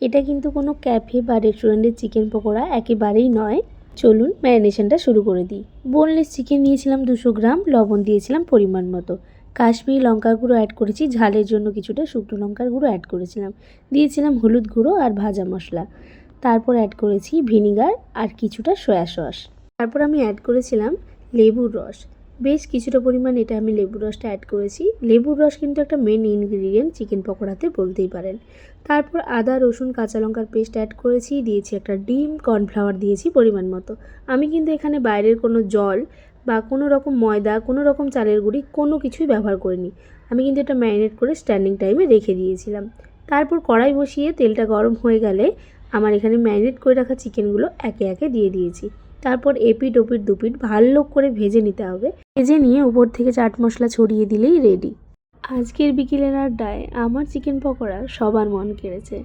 এটা কিন্তু কোনো ক্যাফে বা রেস্টুরেন্টের চিকেন পকোড়া একেবারেই নয়। চলুন ম্যারিনেশনটা শুরু করে দিই। বোনলেস চিকেন নিয়েছিলাম 200 গ্রাম, লবণ দিয়েছিলাম পরিমাণ মতো, কাশ্মীরি লঙ্কার গুঁড়ো অ্যাড করেছি, ঝালের জন্য কিছুটা শুকনো লঙ্কার গুঁড়ো অ্যাড করেছিলাম, দিয়েছিলাম হলুদ গুঁড়ো আর ভাজা মশলা। তারপর অ্যাড করেছি ভিনিগার আর কিছুটা সয়া সস। তারপর আমি অ্যাড করেছিলাম লেবুর রস, বেশ কিছুটা পরিমাণ এটা আমি লেবুর রসটা অ্যাড করেছি। লেবুর রস কিন্তু একটা মেন ইনগ্রিডিয়েন্ট চিকেন পকোড়াতে বলতেই পারেন। তারপর আদা রসুন কাঁচা লঙ্কার পেস্ট অ্যাড করেছি, দিয়েছি একটা ডিম, কর্নফ্লাওয়ার দিয়েছি পরিমাণ মতো। আমি কিন্তু এখানে বাইরের কোনো জল বা কোনো রকম ময়দা, কোনো রকম চালের গুঁড়ি কোনো কিছুই ব্যবহার করিনি। আমি কিন্তু এটা ম্যারিনেট করে স্ট্যান্ডিং টাইমে রেখে দিয়েছিলাম। তারপর কড়াই বসিয়ে তেলটা গরম হয়ে গেলে আমার এখানে ম্যারিনেট করে রাখা চিকেনগুলো একে একে দিয়ে দিয়েছি। তারপর এপিট ওপিট দুপিট ভালো করে ভেজে নিতে হবে। ভেজে নিয়ে উপর থেকে চাট মশলা ছড়িয়ে দিলেই রেডি। আজকের বিকেলের আড্ডায় আমার চিকেন পকোড়া সবার মন কেড়েছে।